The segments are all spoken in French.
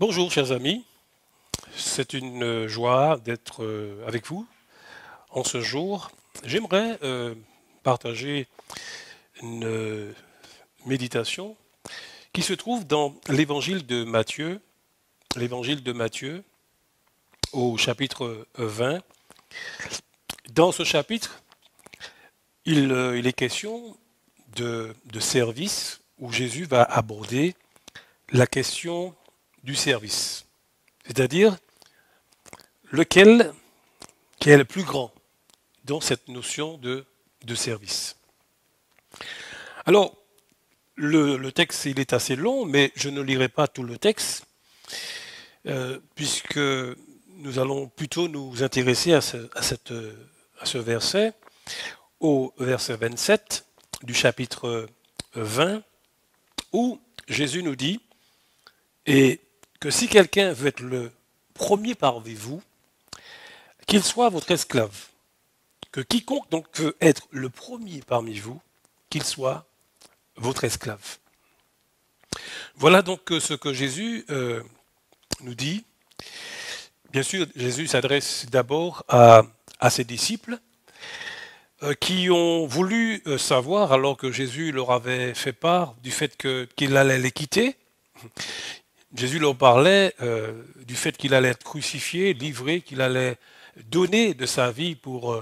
Bonjour chers amis, c'est une joie d'être avec vous en ce jour. J'aimerais partager une méditation qui se trouve dans l'évangile de Matthieu au chapitre 20. Dans ce chapitre, il est question de service où Jésus va aborder la question du service, c'est-à-dire lequel qui est le plus grand dans cette notion de service. Alors, le texte, il est assez long, mais je ne lirai pas tout le texte, puisque nous allons plutôt nous intéresser à ce verset, au verset 27 du chapitre 20, où Jésus nous dit, et que si quelqu'un veut être le premier parmi vous, qu'il soit votre esclave. Que quiconque donc veut être le premier parmi vous, qu'il soit votre esclave. Voilà donc ce que Jésus nous dit. Bien sûr, Jésus s'adresse d'abord à ses disciples qui ont voulu savoir, alors que Jésus leur avait fait part du fait qu'il allait les quitter. Jésus leur parlait du fait qu'il allait être crucifié, livré, qu'il allait donner de sa vie pour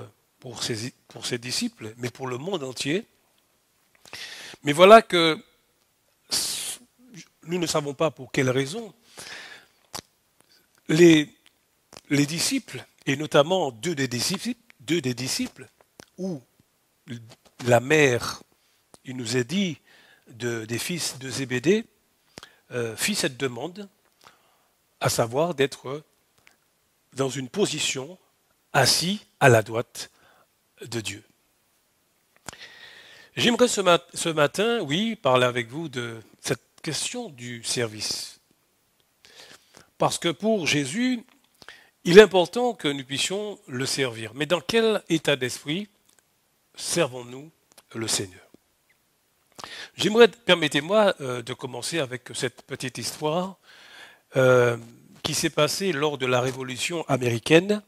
ses disciples, mais pour le monde entier. Mais voilà que nous ne savons pas pour quelle raison les disciples, et notamment deux des disciples, où la mère, il nous est dit, des fils de Zébédée, fit cette demande, à savoir d'être dans une position assis à la droite de Dieu. J'aimerais ce matin, oui, parler avec vous de cette question du service. Parce que pour Jésus, il est important que nous puissions le servir. Mais dans quel état d'esprit servons-nous le Seigneur? Permettez-moi de commencer avec cette petite histoire qui s'est passée lors de la Révolution américaine.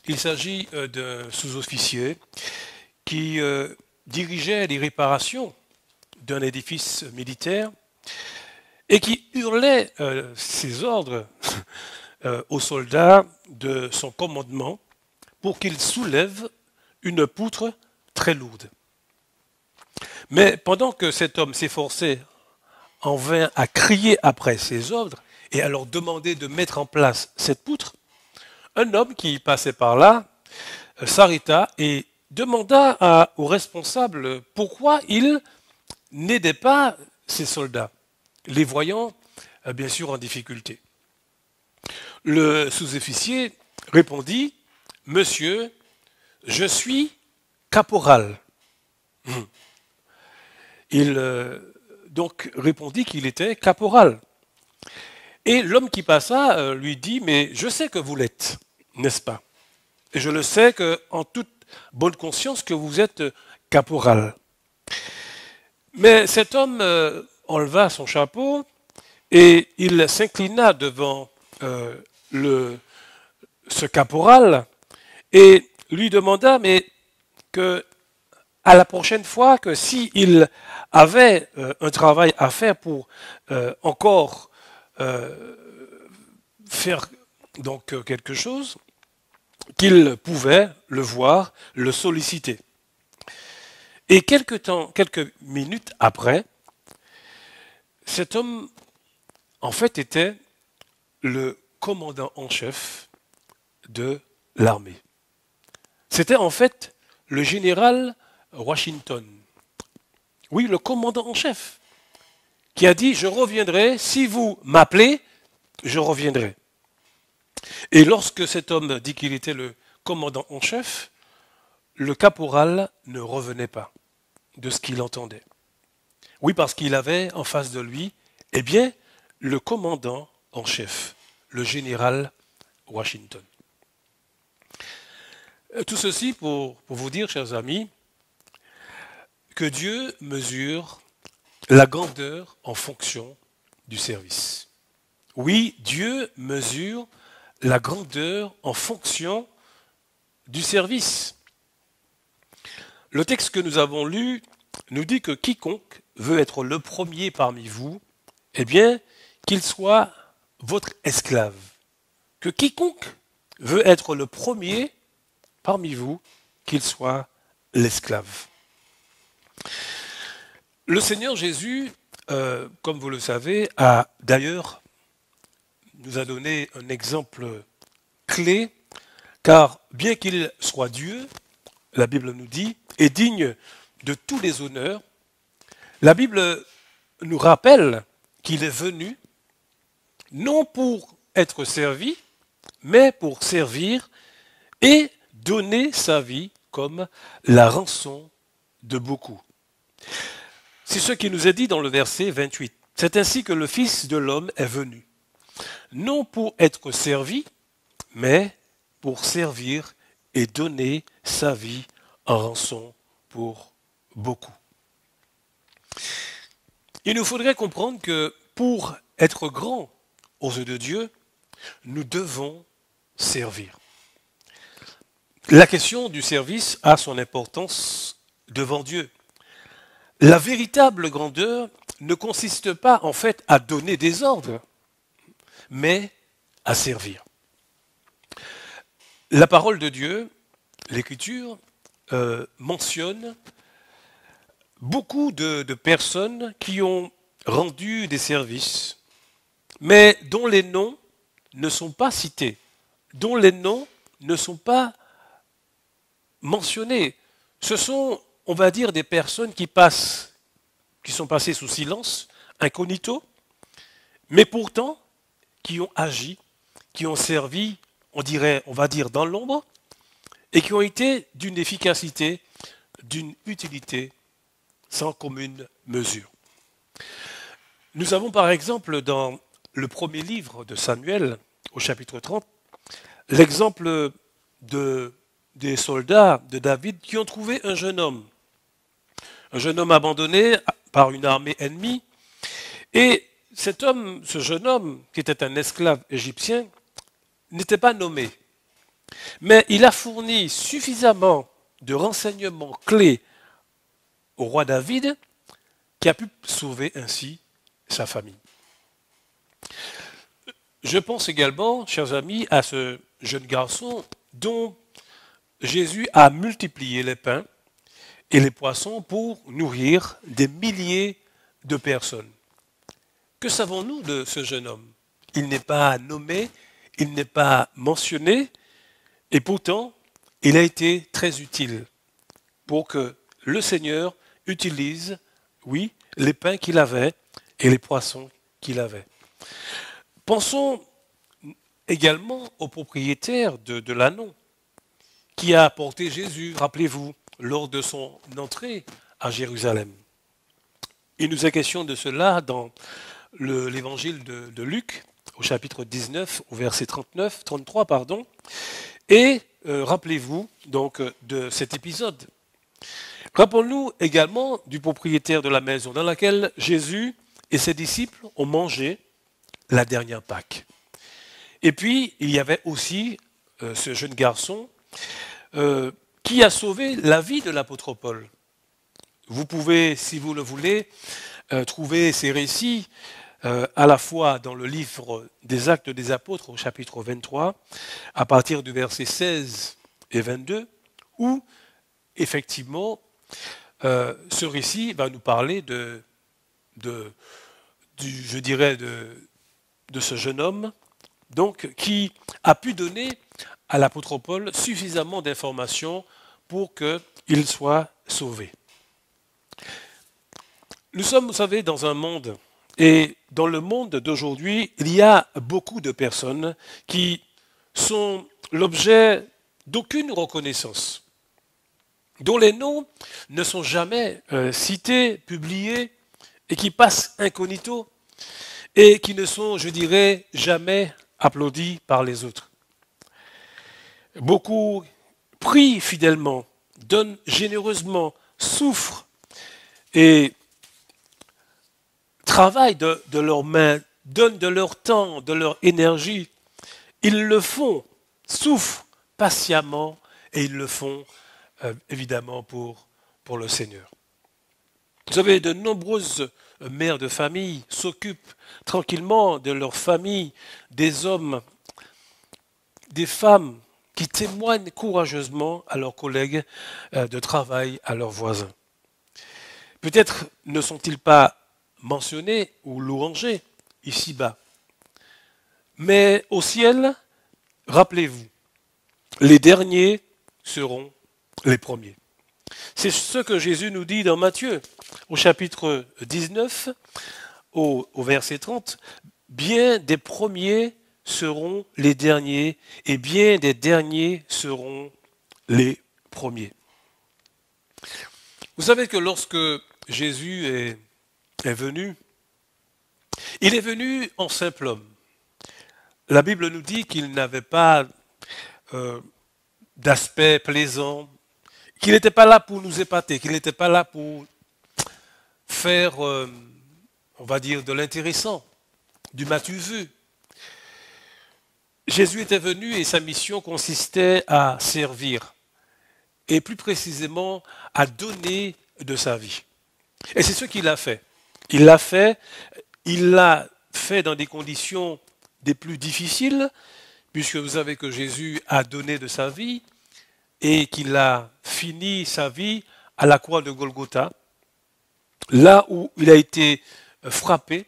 Il s'agit d'un sous-officier qui dirigeait les réparations d'un édifice militaire et qui hurlait ses ordres aux soldats de son commandement pour qu'ils soulèvent une poutre très lourde. Mais pendant que cet homme s'efforçait en vain à crier après ses ordres et à leur demander de mettre en place cette poutre, un homme qui passait par là s'arrêta et demanda au responsable pourquoi il n'aidait pas ses soldats, les voyant bien sûr en difficulté. Le sous-officier répondit, « Monsieur, je suis caporal. » Il donc répondit qu'il était caporal. Et l'homme qui passa lui dit, mais je sais que vous l'êtes, n'est-ce pas? Et je le sais en toute bonne conscience que vous êtes caporal. Mais cet homme enleva son chapeau et il s'inclina devant ce caporal et lui demanda, mais que à la prochaine fois, que s'il avait un travail à faire pour encore faire donc quelque chose, qu'il pouvait le voir, le solliciter. Et quelques minutes après, cet homme, en fait, était le commandant en chef de l'armée. C'était en fait le général Washington. Oui, le commandant en chef, qui a dit « Je reviendrai, si vous m'appelez, je reviendrai ». Et lorsque cet homme dit qu'il était le commandant en chef, le caporal ne revenait pas de ce qu'il entendait. Oui, parce qu'il avait en face de lui, eh bien, le commandant en chef, le général Washington. Tout ceci pour vous dire, chers amis, que Dieu mesure la grandeur en fonction du service. Oui, Dieu mesure la grandeur en fonction du service. Le texte que nous avons lu nous dit que quiconque veut être le premier parmi vous, eh bien, qu'il soit votre esclave. Que quiconque veut être le premier parmi vous, qu'il soit l'esclave. Le Seigneur Jésus, comme vous le savez, a d'ailleurs nous a donné un exemple clé, car bien qu'il soit Dieu, la Bible nous dit, est digne de tous les honneurs, la Bible nous rappelle qu'il est venu non pour être servi, mais pour servir et donner sa vie comme la rançon de beaucoup. C'est ce qui nous est dit dans le verset 28. C'est ainsi que le Fils de l'homme est venu, non pour être servi, mais pour servir et donner sa vie en rançon pour beaucoup. Il nous faudrait comprendre que pour être grand aux yeux de Dieu, nous devons servir. La question du service a son importance devant Dieu. La véritable grandeur ne consiste pas en fait à donner des ordres, mais à servir. La parole de Dieu, l'Écriture, mentionne beaucoup de personnes qui ont rendu des services, mais dont les noms ne sont pas cités, dont les noms ne sont pas mentionnés. Ce sont, on va dire, des personnes qui sont passées sous silence, incognito, mais pourtant qui ont agi, qui ont servi, on va dire, dans l'ombre, et qui ont été d'une efficacité, d'une utilité sans commune mesure. Nous avons par exemple dans le premier livre de Samuel, au chapitre 30, l'exemple des soldats de David qui ont trouvé un jeune homme abandonné par une armée ennemie, et ce jeune homme, qui était un esclave égyptien, n'était pas nommé. Mais il a fourni suffisamment de renseignements clés au roi David, qui a pu sauver ainsi sa famille. Je pense également, chers amis, à ce jeune garçon dont Jésus a multiplié les pains et les poissons pour nourrir des milliers de personnes. Que savons-nous de ce jeune homme? Il n'est pas nommé, il n'est pas mentionné, et pourtant, il a été très utile pour que le Seigneur utilise, oui, les pains qu'il avait et les poissons qu'il avait. Pensons également au propriétaire de l'anneau qui a apporté Jésus, rappelez-vous, lors de son entrée à Jérusalem. Il nous est question de cela dans l'évangile de Luc, au chapitre 19, au verset 33, et rappelez-vous donc de cet épisode. Rappelons-nous également du propriétaire de la maison dans laquelle Jésus et ses disciples ont mangé la dernière Pâque. Et puis, il y avait aussi ce jeune garçon qui a sauvé la vie de l'apôtre Paul. Vous pouvez, si vous le voulez, trouver ces récits à la fois dans le livre des Actes des Apôtres au chapitre 23, à partir du verset 16 et 22, où effectivement ce récit va nous parler de ce jeune homme donc, qui a pu donner à l'apôtre Paul suffisamment d'informations pour qu'il soit sauvé. Nous sommes, vous savez, dans un monde, et dans le monde d'aujourd'hui, il y a beaucoup de personnes qui sont l'objet d'aucune reconnaissance, dont les noms ne sont jamais cités, publiés, et qui passent incognito, et qui ne sont, je dirais, jamais applaudis par les autres. Beaucoup prient fidèlement, donnent généreusement, souffrent et travaillent de leurs mains donnent de leur temps, de leur énergie. Ils le font, souffrent patiemment et ils le font évidemment pour le Seigneur. Vous savez, de nombreuses mères de famille s'occupent tranquillement de leur famille, des hommes, des femmes qui témoignent courageusement à leurs collègues de travail, à leurs voisins. Peut-être ne sont-ils pas mentionnés ou louangés ici-bas, mais au ciel, rappelez-vous, les derniers seront les premiers. C'est ce que Jésus nous dit dans Matthieu, au chapitre 19, au verset 30. Bien des premiers seront les derniers, et bien des derniers seront les premiers. Vous savez que lorsque Jésus est venu, il est venu en simple homme. La Bible nous dit qu'il n'avait pas d'aspect plaisant, qu'il n'était pas là pour nous épater, qu'il n'était pas là pour faire, on va dire, de l'intéressant, du m'as-tu vu. Jésus était venu et sa mission consistait à servir, et plus précisément à donner de sa vie. Et c'est ce qu'il a fait. Il l'a fait dans des conditions des plus difficiles, puisque vous savez que Jésus a donné de sa vie et qu'il a fini sa vie à la croix de Golgotha, là où il a été frappé.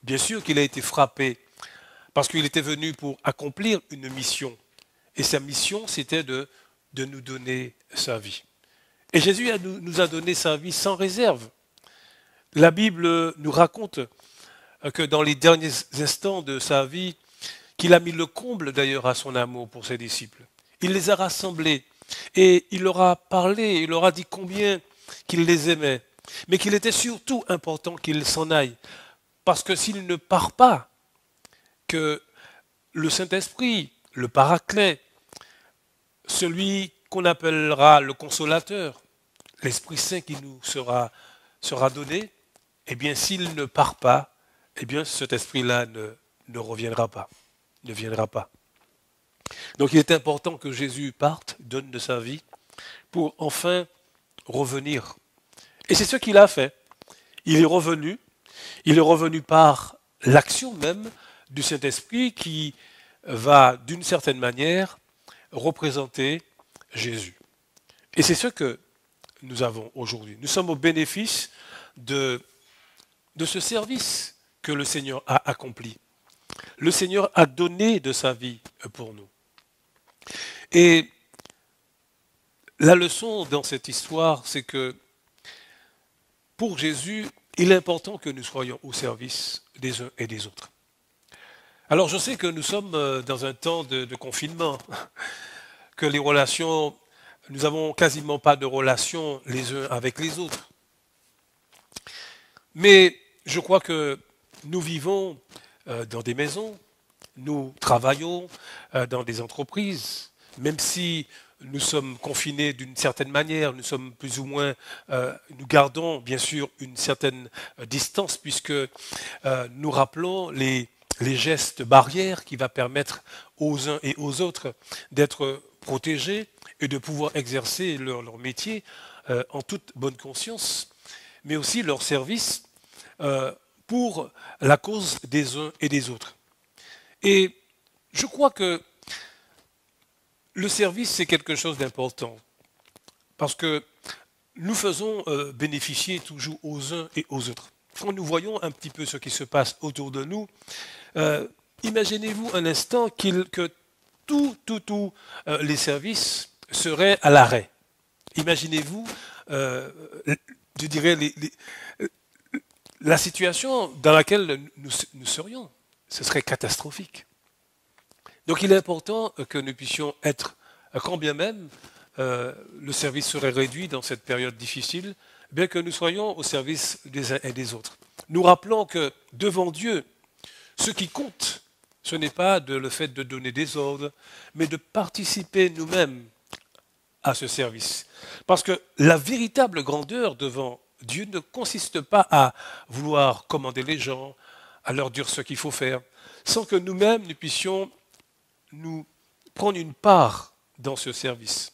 Bien sûr qu'il a été frappé parce qu'il était venu pour accomplir une mission. Et sa mission, c'était de nous donner sa vie. Et Jésus nous a donné sa vie sans réserve. La Bible nous raconte que dans les derniers instants de sa vie, qu'il a mis le comble d'ailleurs à son amour pour ses disciples. Il les a rassemblés et il leur a parlé, il leur a dit combien qu'il les aimait, mais qu'il était surtout important qu'il s'en aille. Parce que s'il ne part pas, que le Saint-Esprit, le Paraclet, celui qu'on appellera le Consolateur, l'Esprit Saint qui nous sera donné, eh bien s'il ne part pas, eh bien cet esprit-là ne reviendra pas, ne viendra pas. Donc il est important que Jésus parte, donne de sa vie, pour enfin revenir. Et c'est ce qu'il a fait. Il est revenu par l'action même du Saint-Esprit qui va, d'une certaine manière, représenter Jésus. Et c'est ce que nous avons aujourd'hui. Nous sommes au bénéfice de ce service que le Seigneur a accompli. Le Seigneur a donné de sa vie pour nous. Et la leçon dans cette histoire, c'est que pour Jésus, il est important que nous soyons au service des uns et des autres. Alors je sais que nous sommes dans un temps de confinement, que les relations, nous n'avons quasiment pas de relations les uns avec les autres. Mais je crois que nous vivons dans des maisons, nous travaillons dans des entreprises, même si nous sommes confinés d'une certaine manière, nous sommes plus ou moins, nous gardons bien sûr une certaine distance puisque nous rappelons les gestes barrières qui va permettre aux uns et aux autres d'être protégés et de pouvoir exercer leur métier en toute bonne conscience, mais aussi leur service pour la cause des uns et des autres. Et je crois que le service, c'est quelque chose d'important, parce que nous faisons bénéficier toujours aux uns et aux autres. Quand nous voyons un petit peu ce qui se passe autour de nous, imaginez-vous un instant que tous les services seraient à l'arrêt. Imaginez-vous, je dirais, la situation dans laquelle nous serions. Ce serait catastrophique. Donc il est important que nous puissions être, quand bien même le service serait réduit dans cette période difficile, bien que nous soyons au service des uns et des autres. Nous rappelons que devant Dieu, ce qui compte, ce n'est pas le fait de donner des ordres, mais de participer nous-mêmes à ce service. Parce que la véritable grandeur devant Dieu ne consiste pas à vouloir commander les gens, à leur dire ce qu'il faut faire, sans que nous-mêmes nous puissions nous prendre une part dans ce service.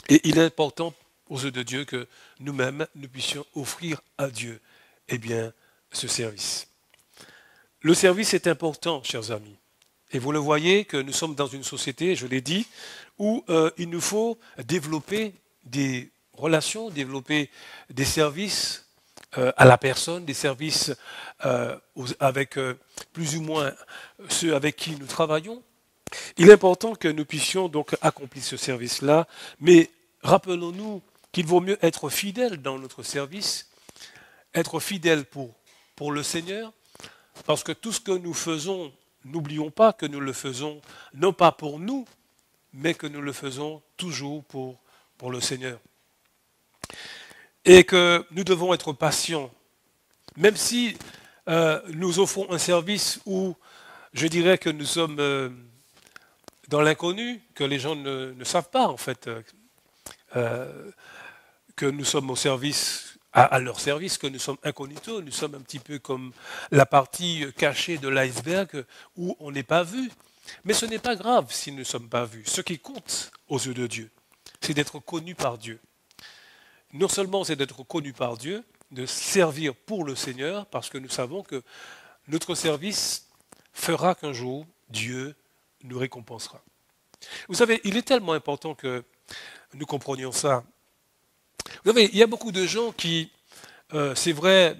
Et il est important aux yeux de Dieu que nous-mêmes nous puissions offrir à Dieu ce service. Le service est important, chers amis. Et vous le voyez que nous sommes dans une société, je l'ai dit, où il nous faut développer des relations, développer des services à la personne, des services avec plus ou moins ceux avec qui nous travaillons. Il est important que nous puissions donc accomplir ce service-là, mais rappelons-nous qu'il vaut mieux être fidèle dans notre service, être fidèle pour le Seigneur, parce que tout ce que nous faisons, n'oublions pas que nous le faisons non pas pour nous, mais que nous le faisons toujours pour le Seigneur. Et que nous devons être patients, même si nous offrons un service où je dirais que nous sommes dans l'inconnu, que les gens ne savent pas en fait, que nous sommes au service, à leur service, que nous sommes incognito, nous sommes un petit peu comme la partie cachée de l'iceberg où on n'est pas vu. Mais ce n'est pas grave si nous ne sommes pas vus. Ce qui compte aux yeux de Dieu, c'est d'être connu par Dieu. Non seulement c'est d'être connu par Dieu, de servir pour le Seigneur, parce que nous savons que notre service fera qu'un jour Dieu nous récompensera. Vous savez, il est tellement important que nous comprenions ça. Vous savez, il y a beaucoup de gens qui, c'est vrai,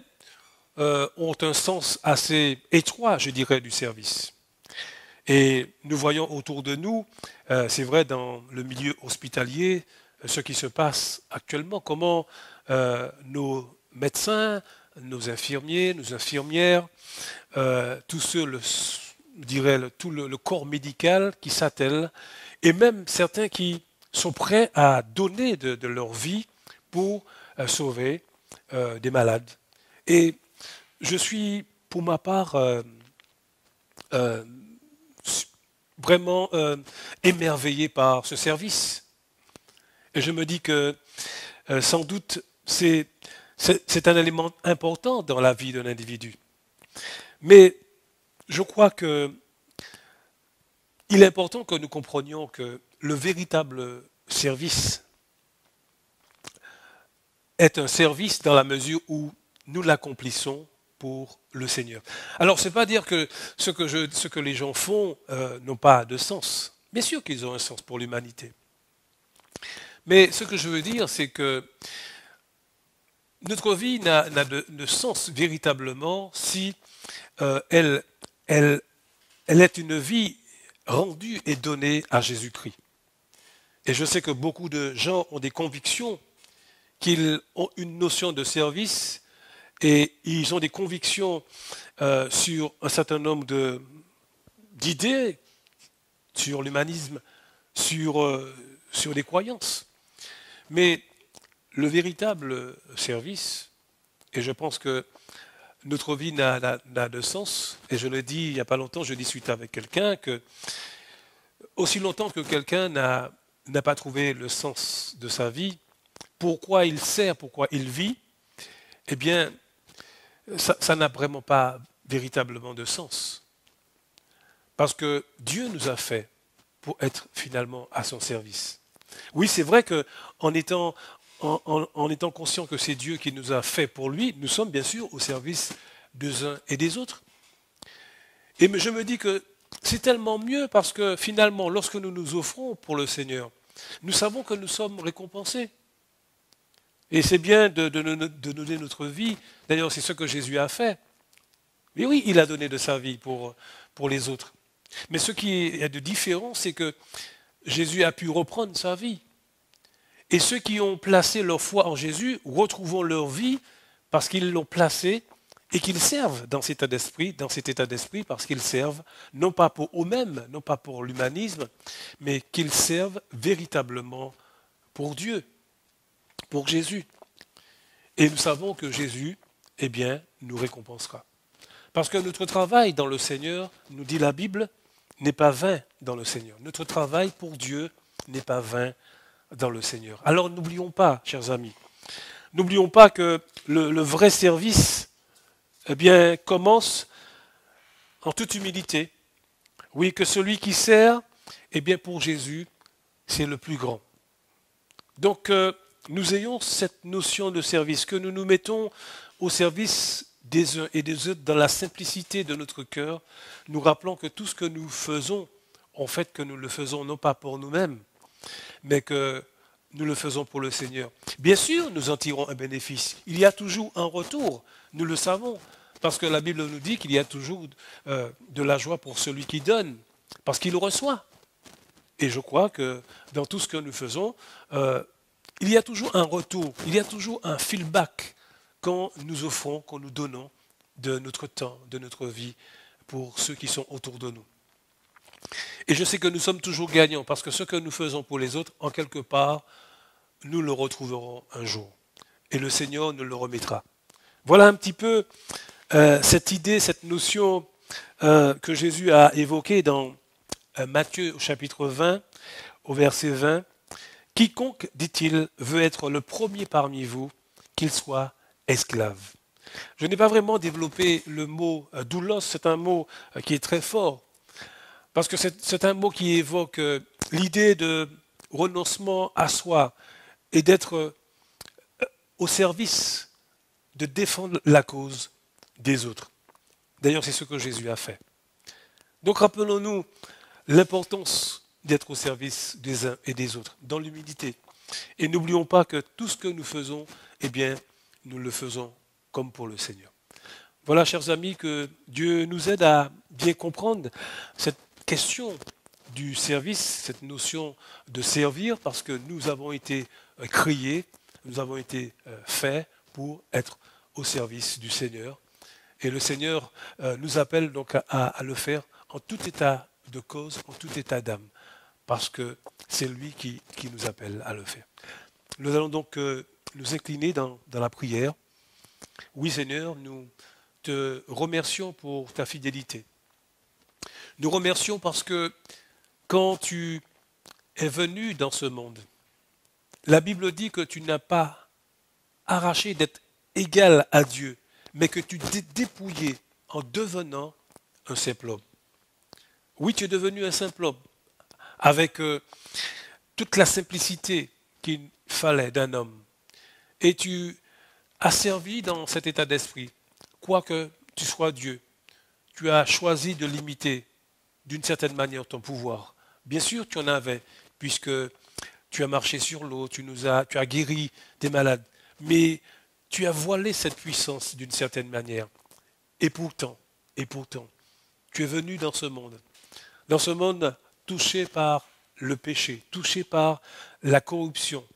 ont un sens assez étroit, je dirais, du service. Et nous voyons autour de nous, c'est vrai, dans le milieu hospitalier, ce qui se passe actuellement, comment nos médecins, nos infirmiers, nos infirmières, tous ceux, je dirais, tout le corps médical qui s'attelle, et même certains qui sont prêts à donner de leur vie pour sauver des malades. Et je suis, pour ma part, vraiment émerveillé par ce service. Et je me dis que sans doute c'est un élément important dans la vie d'un individu. Mais je crois que il est important que nous comprenions que le véritable service est un service dans la mesure où nous l'accomplissons pour le Seigneur. Alors, ce n'est pas dire que ce que les gens font n'ont pas de sens. Bien sûr qu'ils ont un sens pour l'humanité. Mais ce que je veux dire, c'est que notre vie n'a de sens véritablement si elle est une vie rendue et donnée à Jésus-Christ. Et je sais que beaucoup de gens ont des convictions, qu'ils ont une notion de service et ils ont des convictions sur un certain nombre d'idées, sur l'humanisme, sur des croyances. Mais le véritable service, et je pense que notre vie n'a de sens, et je le dis il n'y a pas longtemps, je discutais avec quelqu'un que aussi longtemps que quelqu'un n'a pas trouvé le sens de sa vie, pourquoi il sert, pourquoi il vit, eh bien, ça n'a vraiment pas véritablement de sens. Parce que Dieu nous a fait pour être finalement à son service. Oui, c'est vrai qu'en étant conscient que c'est Dieu qui nous a fait pour lui, nous sommes bien sûr au service des uns et des autres. Et je me dis que c'est tellement mieux parce que finalement, lorsque nous nous offrons pour le Seigneur, nous savons que nous sommes récompensés. Et c'est bien de donner notre vie. D'ailleurs, c'est ce que Jésus a fait. Mais oui, il a donné de sa vie pour les autres. Mais ce qui est de différent, c'est que Jésus a pu reprendre sa vie. Et ceux qui ont placé leur foi en Jésus retrouvent leur vie parce qu'ils l'ont placé et qu'ils servent dans cet état d'esprit parce qu'ils servent non pas pour eux-mêmes, non pas pour l'humanisme, mais qu'ils servent véritablement pour Dieu, pour Jésus. Et nous savons que Jésus, nous récompensera. Parce que notre travail dans le Seigneur, nous dit la Bible, n'est pas vain dans le Seigneur. Notre travail pour Dieu n'est pas vain dans le Seigneur. Alors n'oublions pas, chers amis, n'oublions pas que le vrai service commence en toute humilité. Oui, que celui qui sert, eh bien pour Jésus, c'est le plus grand. Donc, nous ayons cette notion de service, que nous nous mettons au service des uns et des autres dans la simplicité de notre cœur, nous rappelons que tout ce que nous faisons, en fait, que nous le faisons non pas pour nous-mêmes, mais que nous le faisons pour le Seigneur. Bien sûr, nous en tirons un bénéfice. Il y a toujours un retour, nous le savons, parce que la Bible nous dit qu'il y a toujours de la joie pour celui qui donne, parce qu'il reçoit. Et je crois que dans tout ce que nous faisons, il y a toujours un retour, il y a toujours un feedback quand nous offrons, quand nous donnons de notre temps, de notre vie pour ceux qui sont autour de nous. Et je sais que nous sommes toujours gagnants parce que ce que nous faisons pour les autres, en quelque part, nous le retrouverons un jour. Et le Seigneur nous le remettra. Voilà un petit peu cette idée, cette notion que Jésus a évoquée dans Matthieu au chapitre 20, au verset 20. Quiconque, dit-il, veut être le premier parmi vous, qu'il soit esclave. Je n'ai pas vraiment développé le mot doulos, c'est un mot qui est très fort, parce que c'est un mot qui évoque l'idée de renoncement à soi et d'être au service, de défendre la cause des autres. D'ailleurs, c'est ce que Jésus a fait. Donc rappelons-nous l'importance d'être au service des uns et des autres, dans l'humilité. Et n'oublions pas que tout ce que nous faisons, eh bien, nous le faisons comme pour le Seigneur. Voilà, chers amis, que Dieu nous aide à bien comprendre cette question du service, cette notion de servir, parce que nous avons été créés, nous avons été faits pour être au service du Seigneur. Et le Seigneur nous appelle donc à le faire en tout état de cause, en tout état d'âme, parce que c'est lui qui nous appelle à le faire. Nous allons donc nous incliner dans la prière. Oui, Seigneur, nous te remercions pour ta fidélité. Nous remercions parce que quand tu es venu dans ce monde, la Bible dit que tu n'as pas arraché d'être égal à Dieu, mais que tu t'es dépouillé en devenant un simple homme. Oui, tu es devenu un simple homme, avec toute la simplicité qu'il fallait d'un homme. Et tu as servi dans cet état d'esprit. Quoique tu sois Dieu, tu as choisi de limiter d'une certaine manière ton pouvoir. Bien sûr, tu en avais, puisque tu as marché sur l'eau, tu as guéri des malades. Mais tu as voilé cette puissance d'une certaine manière. Et pourtant, tu es venu dans ce monde touché par le péché, touché par la corruption.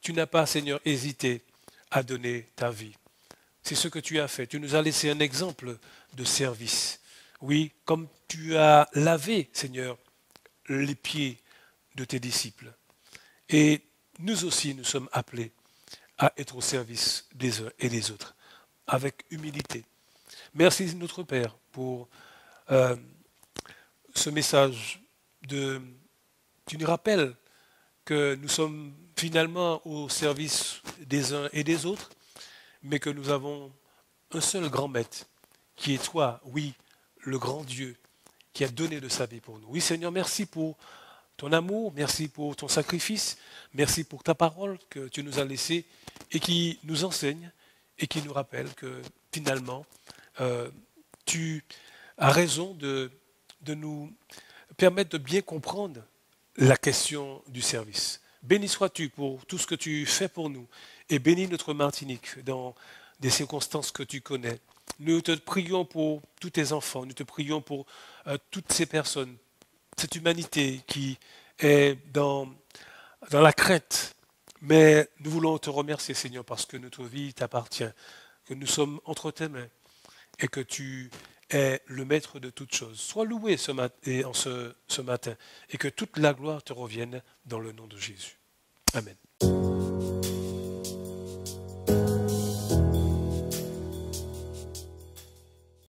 Tu n'as pas, Seigneur, hésité à donner ta vie. C'est ce que tu as fait. Tu nous as laissé un exemple de service. Oui, comme tu as lavé, Seigneur, les pieds de tes disciples. Et nous aussi, nous sommes appelés à être au service des uns et des autres, avec humilité. Merci, notre Père, pour ce message qui nous rappelle que nous sommes finalement au service des uns et des autres, mais que nous avons un seul grand maître, qui est toi, oui, le grand Dieu, qui a donné de sa vie pour nous. Oui, Seigneur, merci pour ton amour, merci pour ton sacrifice, merci pour ta parole que tu nous as laissée et qui nous enseigne et qui nous rappelle que finalement, tu as raison de nous permettre de bien comprendre la question du service. Béni sois-tu pour tout ce que tu fais pour nous et bénis notre Martinique dans des circonstances que tu connais. Nous te prions pour tous tes enfants, nous te prions pour toutes ces personnes, cette humanité qui est dans la crainte. Mais nous voulons te remercier, Seigneur, parce que notre vie t'appartient, que nous sommes entre tes mains et que tu es le maître de toutes choses. Sois loué ce matin et que toute la gloire te revienne dans le nom de Jésus. Amen.